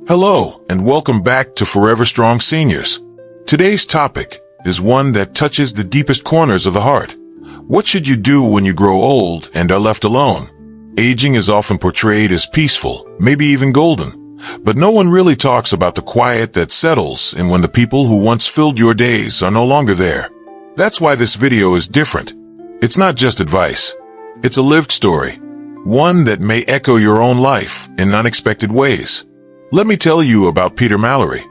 Hello, and welcome back to Forever Strong Seniors. Today's topic is one that touches the deepest corners of the heart. What should you do when you grow old and are left alone? Aging is often portrayed as peaceful, maybe even golden, but no one really talks about the quiet that settles in when the people who once filled your days are no longer there. That's why this video is different. It's not just advice. It's a lived story, one that may echo your own life in unexpected ways. Let me tell you about Peter Mallory.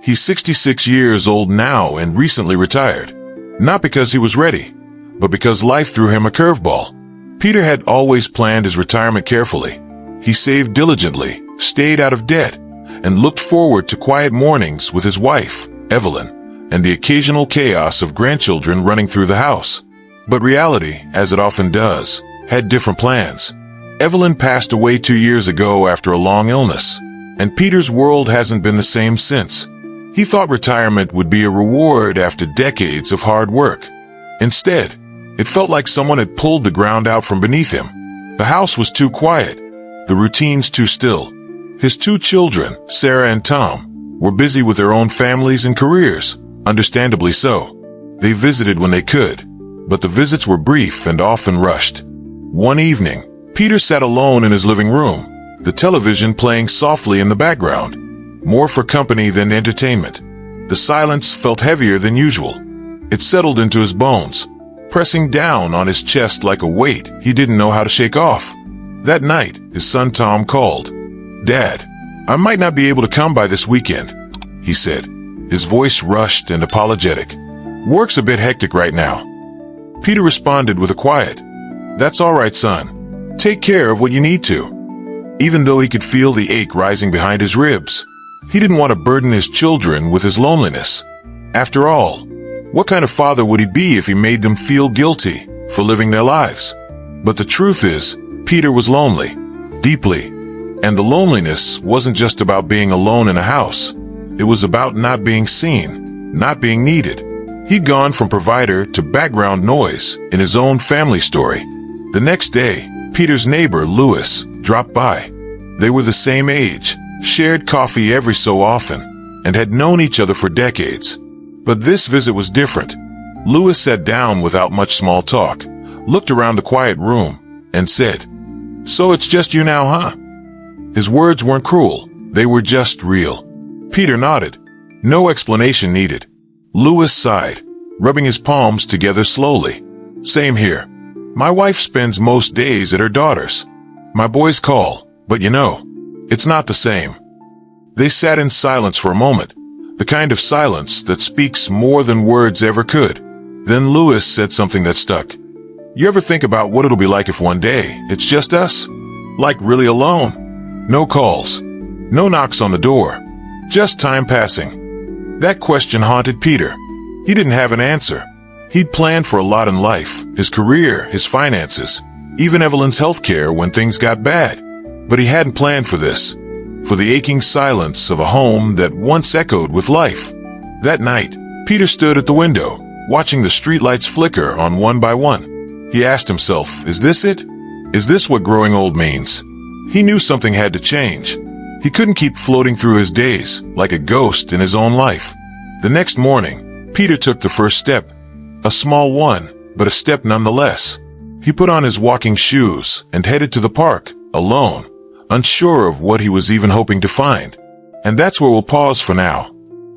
He's 66 years old now and recently retired. Not because he was ready, but because life threw him a curveball. Peter had always planned his retirement carefully. He saved diligently, stayed out of debt, and looked forward to quiet mornings with his wife, Evelyn, and the occasional chaos of grandchildren running through the house. But reality, as it often does, had different plans. Evelyn passed away 2 years ago after a long illness, and Peter's world hasn't been the same since. He thought retirement would be a reward after decades of hard work. Instead, it felt like someone had pulled the ground out from beneath him. The house was too quiet, the routines too still. His 2 children, Sarah and Tom, were busy with their own families and careers, understandably so. They visited when they could, but the visits were brief and often rushed. One evening, Peter sat alone in his living room, the television playing softly in the background, more for company than entertainment. The silence felt heavier than usual. It settled into his bones, pressing down on his chest like a weight he didn't know how to shake off. That night, his son Tom called. "Dad, I might not be able to come by this weekend," he said, his voice rushed and apologetic. "Work's a bit hectic right now." Peter responded with a quiet, "That's all right, son. Take care of what you need to." Even though he could feel the ache rising behind his ribs, he didn't want to burden his children with his loneliness. After all, what kind of father would he be if he made them feel guilty for living their lives? But the truth is, Peter was lonely, deeply, and the loneliness wasn't just about being alone in a house. It was about not being seen, not being needed. He'd gone from provider to background noise in his own family story. The next day, Peter's neighbor, Louis, dropped by. They were the same age, shared coffee every so often, and had known each other for decades. But this visit was different. Louis sat down without much small talk, looked around the quiet room, and said, "So it's just you now, huh?" His words weren't cruel, they were just real. Peter nodded. No explanation needed. Louis sighed, rubbing his palms together slowly. "Same here. My wife spends most days at her daughter's. My boys call, but it's not the same." They sat in silence for a moment, the kind of silence that speaks more than words ever could. Then Louis said something that stuck. "You ever think about what it'll be like if one day it's just us? Like really alone? No calls, no knocks on the door, just time passing." That question haunted Peter. He didn't have an answer. He'd planned for a lot in life, his career, his finances, even Evelyn's health care when things got bad. But he hadn't planned for this, for the aching silence of a home that once echoed with life. That night, Peter stood at the window, watching the streetlights flicker on one by one. He asked himself, is this it? Is this what growing old means? He knew something had to change. He couldn't keep floating through his days like a ghost in his own life. The next morning, Peter took the first step. A small one, but a step nonetheless. He put on his walking shoes and headed to the park, alone, unsure of what he was even hoping to find. And that's where we'll pause for now.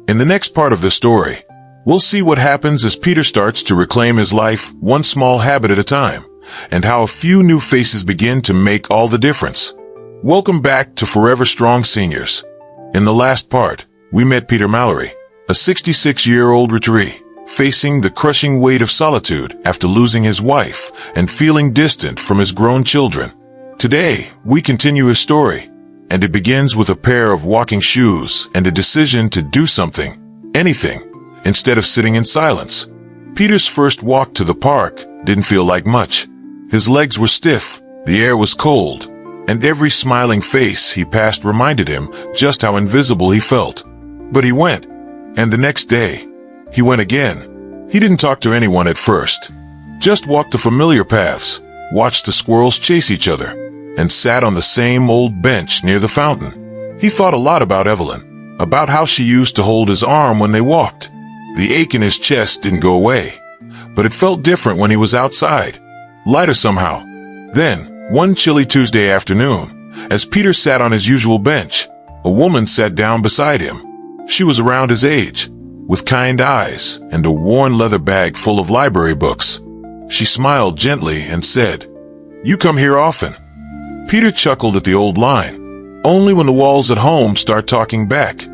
In the next part of this story, we'll see what happens as Peter starts to reclaim his life one small habit at a time, and how a few new faces begin to make all the difference. Welcome back to Forever Strong Seniors. In the last part, we met Peter Mallory, a 66-year-old retiree, facing the crushing weight of solitude after losing his wife and feeling distant from his grown children. Today, we continue his story, and it begins with a pair of walking shoes and a decision to do something, anything, instead of sitting in silence. Peter's first walk to the park didn't feel like much. His legs were stiff, the air was cold, and every smiling face he passed reminded him just how invisible he felt. But he went, and the next day, he went again. He didn't talk to anyone at first, just walked the familiar paths, watched the squirrels chase each other, and sat on the same old bench near the fountain. He thought a lot about Evelyn, about how she used to hold his arm when they walked. The ache in his chest didn't go away, but it felt different when he was outside, lighter somehow. Then, one chilly Tuesday afternoon, as Peter sat on his usual bench, a woman sat down beside him. She was around his age, with kind eyes and a worn leather bag full of library books. She smiled gently and said, "You come here often." Peter chuckled at the old line. "Only when the walls at home start talking back,"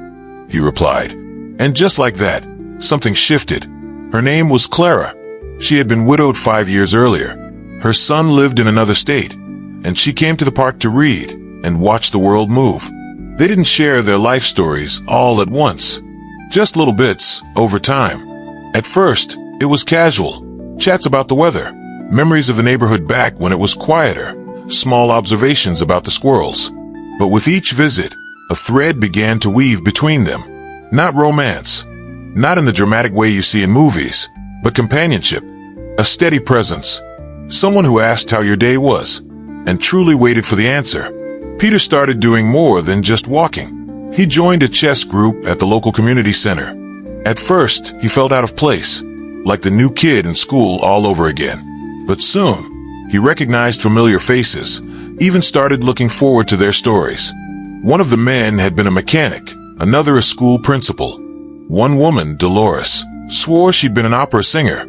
he replied. And just like that, something shifted. Her name was Clara. She had been widowed 5 years earlier. Her son lived in another state, and she came to the park to read and watch the world move. They didn't share their life stories all at once, just little bits over time. At first, it was casual, chats about the weather, memories of the neighborhood back when it was quieter, small observations about the squirrels. But with each visit, a thread began to weave between them. Not romance, not in the dramatic way you see in movies, but companionship, a steady presence, someone who asked how your day was, and truly waited for the answer. Peter started doing more than just walking. He joined a chess group at the local community center. At first, he felt out of place, like the new kid in school all over again. But soon, he recognized familiar faces, even started looking forward to their stories. One of the men had been a mechanic, another a school principal. One woman, Dolores, swore she'd been an opera singer,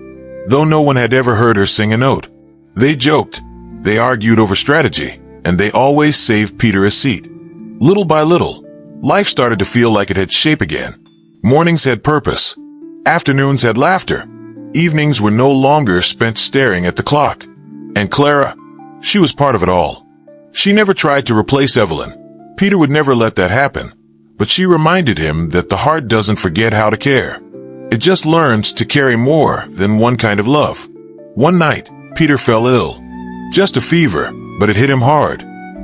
though no one had ever heard her sing a note. They joked, they argued over strategy, and they always saved Peter a seat. Little by little, life started to feel like it had shape again. Mornings had purpose. Afternoons had laughter. Evenings were no longer spent staring at the clock. And Clara, she was part of it all. She never tried to replace Evelyn. Peter would never let that happen. But she reminded him that the heart doesn't forget how to care. It just learns to carry more than one kind of love. One night, Peter fell ill. Just a fever, but it hit him hard.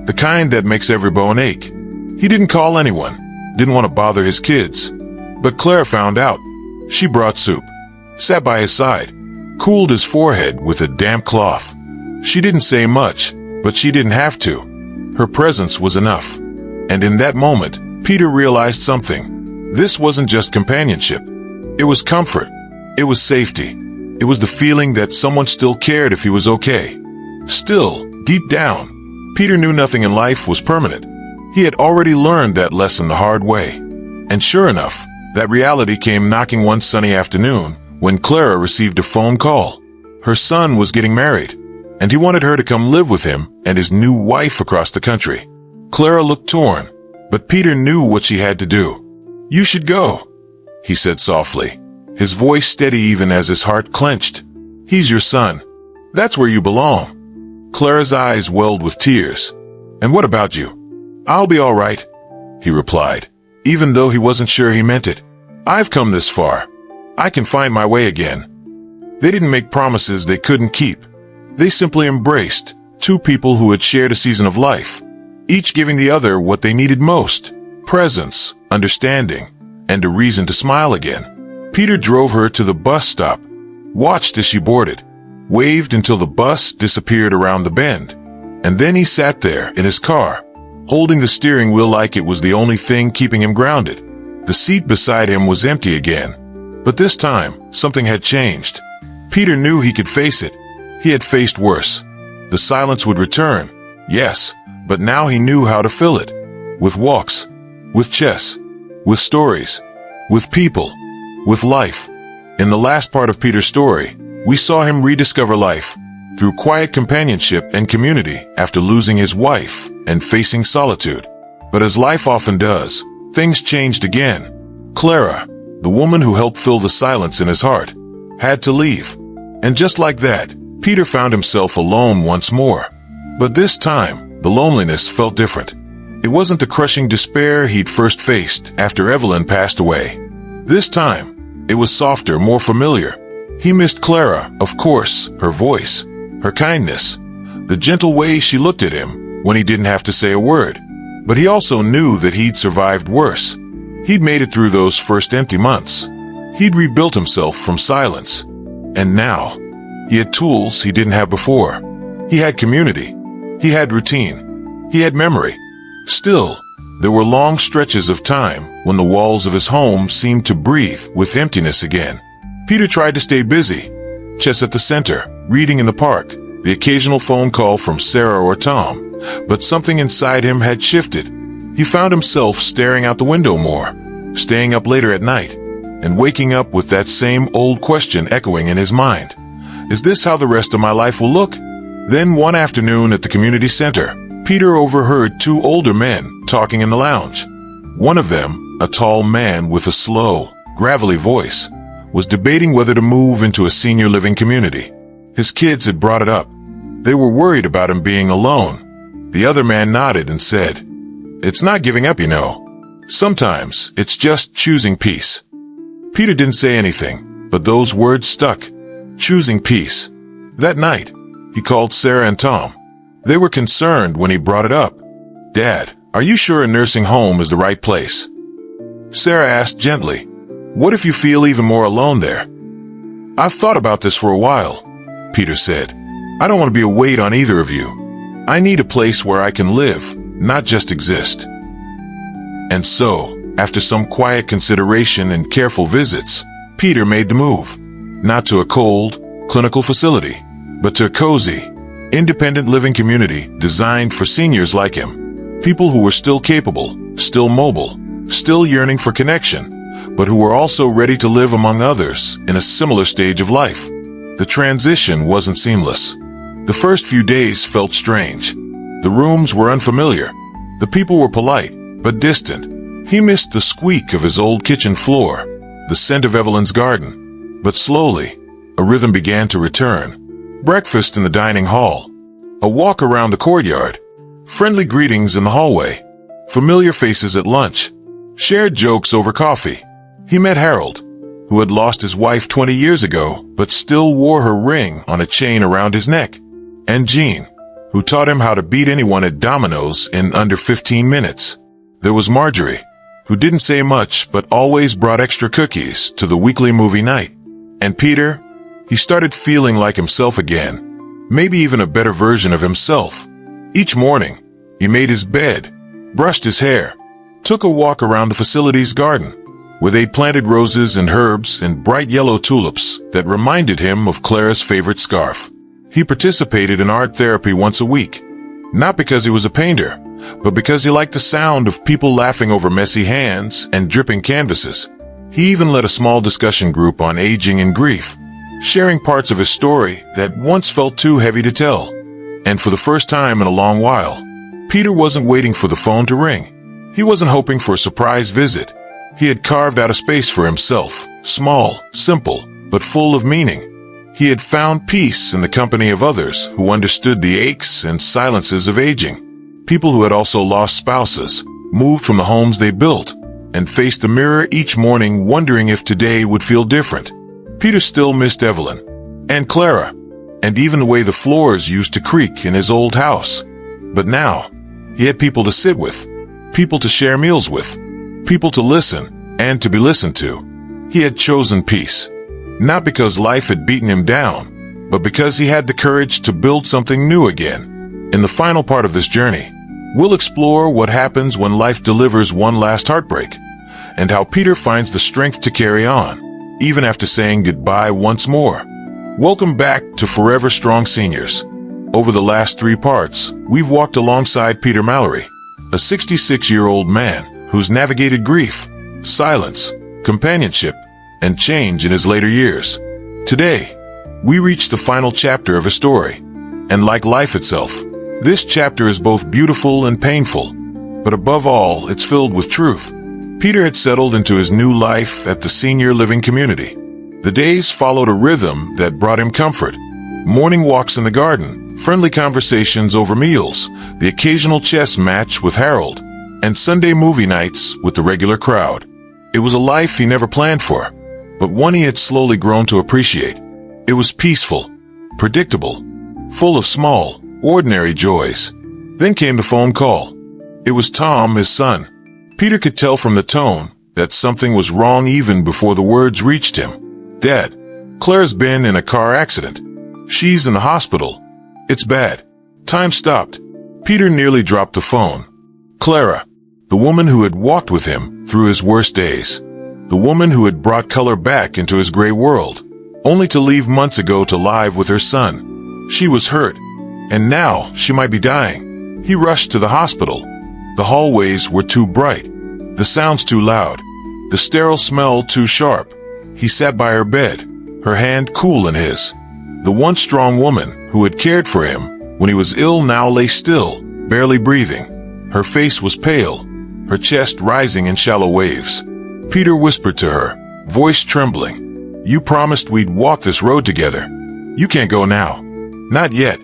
The kind that makes every bone ache. He didn't call anyone, didn't want to bother his kids. But Clara found out. She brought soup, sat by his side, cooled his forehead with a damp cloth. She didn't say much, but she didn't have to. Her presence was enough. And in that moment, Peter realized something. This wasn't just companionship. It was comfort. It was safety. It was the feeling that someone still cared if he was okay. Still, deep down, Peter knew nothing in life was permanent. He had already learned that lesson the hard way. And sure enough, that reality came knocking one sunny afternoon when Clara received a phone call. Her son was getting married, and he wanted her to come live with him and his new wife across the country. Clara looked torn, but Peter knew what she had to do. "You should go," he said softly, his voice steady even as his heart clenched. "He's your son. That's where you belong." Clara's eyes welled with tears. "And what about you?" "I'll be all right," he replied, even though he wasn't sure he meant it. "I've come this far. I can find my way again." They didn't make promises they couldn't keep. They simply embraced two people who had shared a season of life, each giving the other what they needed most: presence, understanding, and a reason to smile again. Peter drove her to the bus stop, watched as she boarded, waved until the bus disappeared around the bend, and then he sat there in his car, holding the steering wheel like it was the only thing keeping him grounded. The seat beside him was empty again, but this time, something had changed. Peter knew he could face it. He had faced worse. The silence would return, yes, but now he knew how to fill it. With walks, with chess, with stories, with people, with life. In the last part of Peter's story, we saw him rediscover life through quiet companionship and community after losing his wife and facing solitude. But as life often does, things changed again. Clara, the woman who helped fill the silence in his heart, had to leave. And just like that, Peter found himself alone once more. But this time, the loneliness felt different. It wasn't the crushing despair he'd first faced after Evelyn passed away. This time, it was softer, more familiar. He missed Clara, of course, her voice, her kindness, the gentle way she looked at him when he didn't have to say a word. But he also knew that he'd survived worse. He'd made it through those first empty months. He'd rebuilt himself from silence. And now, he had tools he didn't have before. He had community. He had routine. He had memory. Still, There were long stretches of time when the walls of his home seemed to breathe with emptiness again. Peter tried to stay busy. Chess at the center, reading in the park, the occasional phone call from Sarah or Tom. But something inside him had shifted. He found himself staring out the window more, staying up later at night, and waking up with that same old question echoing in his mind. Is this how the rest of my life will look? Then one afternoon at the community center, Peter overheard two older men talking in the lounge. One of them, a tall man with a slow, gravelly voice, was debating whether to move into a senior living community. His kids had brought it up. They were worried about him being alone. The other man nodded and said, "It's not giving up, you know. Sometimes it's just choosing peace." Peter didn't say anything, but those words stuck. Choosing peace. That night, he called Sarah and Tom. They were concerned when he brought it up. "Dad, are you sure a nursing home is the right place?" Sarah asked gently, "What if you feel even more alone there?" "I've thought about this for a while," Peter said. "I don't want to be a weight on either of you. I need a place where I can live, not just exist." And so, after some quiet consideration and careful visits, Peter made the move. Not to a cold, clinical facility, but to a cozy, independent living community designed for seniors like him. People who were still capable, still mobile, still yearning for connection, but who were also ready to live among others in a similar stage of life. The transition wasn't seamless. The first few days felt strange. The rooms were unfamiliar. The people were polite, but distant. He missed the squeak of his old kitchen floor, the scent of Evelyn's garden. But slowly, a rhythm began to return. Breakfast in the dining hall, a walk around the courtyard, friendly greetings in the hallway, familiar faces at lunch, shared jokes over coffee. He met Harold, who had lost his wife 20 years ago, but still wore her ring on a chain around his neck. And Jean, who taught him how to beat anyone at dominoes in under 15 minutes. There was Marjorie, who didn't say much but always brought extra cookies to the weekly movie night. And Peter, he started feeling like himself again, maybe even a better version of himself. Each morning, he made his bed, brushed his hair, took a walk around the facility's garden, where they'd planted roses and herbs and bright yellow tulips that reminded him of Clara's favorite scarf. He participated in art therapy once a week, not because he was a painter, but because he liked the sound of people laughing over messy hands and dripping canvases. He even led a small discussion group on aging and grief, sharing parts of his story that once felt too heavy to tell. And for the first time in a long while, Peter wasn't waiting for the phone to ring. He wasn't hoping for a surprise visit. He had carved out a space for himself, small, simple, but full of meaning. He had found peace in the company of others who understood the aches and silences of aging. People who had also lost spouses, moved from the homes they built, and faced the mirror each morning wondering if today would feel different. Peter still missed Evelyn, and Clara, and even the way the floors used to creak in his old house. But now, he had people to sit with, people to share meals with, people to listen and to be listened to. He had chosen peace. Not because life had beaten him down, but because he had the courage to build something new again. In the final part of this journey, we'll explore what happens when life delivers one last heartbreak, and how Peter finds the strength to carry on, even after saying goodbye once more. Welcome back to Forever Strong Seniors. Over the last 3 parts, we've walked alongside Peter Mallory, a 66-year-old man who's navigated grief, silence, companionship, and change in his later years. Today, we reach the final chapter of his story. And like life itself, this chapter is both beautiful and painful, but above all, it's filled with truth. Peter had settled into his new life at the senior living community. The days followed a rhythm that brought him comfort. Morning walks in the garden, friendly conversations over meals, the occasional chess match with Harold, and Sunday movie nights with the regular crowd. It was a life he never planned for, but one he had slowly grown to appreciate. It was peaceful, predictable, full of small, ordinary joys. Then came the phone call. It was Tom, his son. Peter could tell from the tone that something was wrong even before the words reached him. "Dad, Claire's been in a car accident. She's in the hospital. It's bad." Time stopped. Peter nearly dropped the phone. "Clara." The The woman who had walked with him through his worst days. The woman who had brought color back into his gray world, only to leave months ago to live with her son. She was hurt, and now she might be dying. He rushed to the hospital. The hallways were too bright, the sounds too loud, the sterile smell too sharp. He sat by her bed, her hand cool in his. The once strong woman who had cared for him when he was ill now lay still, barely breathing. Her face was pale, her chest rising in shallow waves. Peter whispered to her, voice trembling, "You promised we'd walk this road together. You can't go now. Not yet."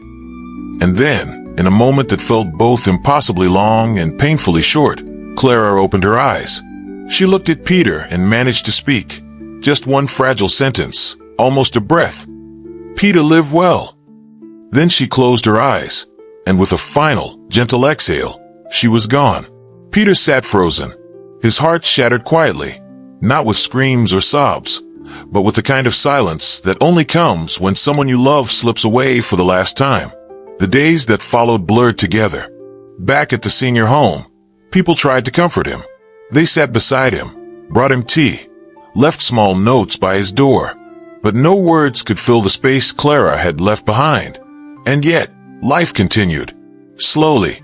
And then, in a moment that felt both impossibly long and painfully short, Clara opened her eyes. She looked at Peter and managed to speak. Just one fragile sentence, almost a breath. "Peter, live well." Then she closed her eyes, and with a final, gentle exhale, she was gone. Peter sat frozen, his heart shattered quietly, not with screams or sobs, but with the kind of silence that only comes when someone you love slips away for the last time. The days that followed blurred together. Back at the senior home, people tried to comfort him. They sat beside him, brought him tea, left small notes by his door. But no words could fill the space Clara had left behind. And yet, life continued. Slowly,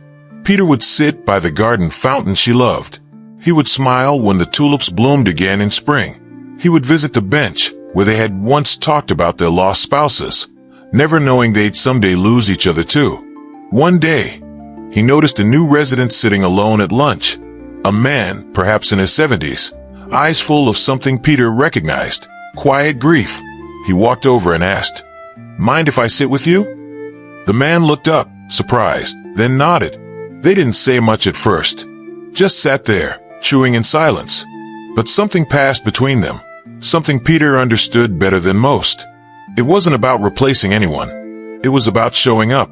Peter would sit by the garden fountain she loved. He would smile when the tulips bloomed again in spring. He would visit the bench where they had once talked about their lost spouses, never knowing they'd someday lose each other too. One day, he noticed a new resident sitting alone at lunch. A man, perhaps in his 70s, eyes full of something Peter recognized, quiet grief. He walked over and asked, "Mind if I sit with you?" The man looked up, surprised, then nodded. They didn't say much at first, just sat there, chewing in silence. But something passed between them, something Peter understood better than most. It wasn't about replacing anyone. It was about showing up,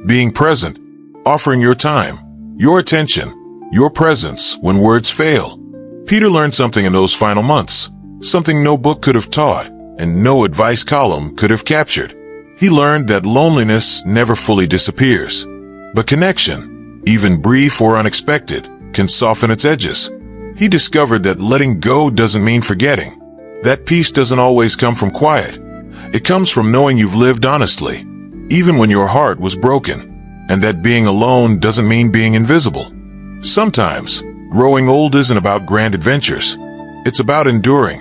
being present, offering your time, your attention, your presence when words fail. Peter learned something in those final months, something no book could have taught, and no advice column could have captured. He learned that loneliness never fully disappears, but connection, even brief or unexpected, can soften its edges. He discovered that letting go doesn't mean forgetting. That peace doesn't always come from quiet. It comes from knowing you've lived honestly, even when your heart was broken, and that being alone doesn't mean being invisible. Sometimes, growing old isn't about grand adventures. It's about enduring,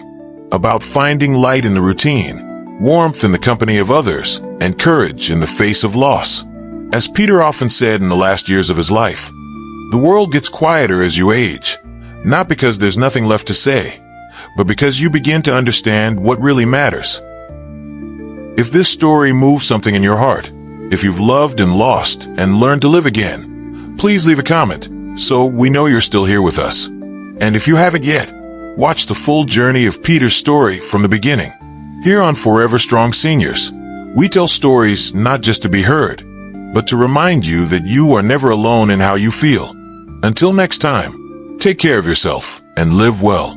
about finding light in the routine, warmth in the company of others, and courage in the face of loss. As Peter often said in the last years of his life, the world gets quieter as you age, not because there's nothing left to say, but because you begin to understand what really matters. If this story moves something in your heart, if you've loved and lost and learned to live again, please leave a comment so we know you're still here with us. And if you haven't yet, watch the full journey of Peter's story from the beginning. Here on Forever Strong Seniors, we tell stories not just to be heard, but to remind you that you are never alone in how you feel. Until next time, take care of yourself and live well.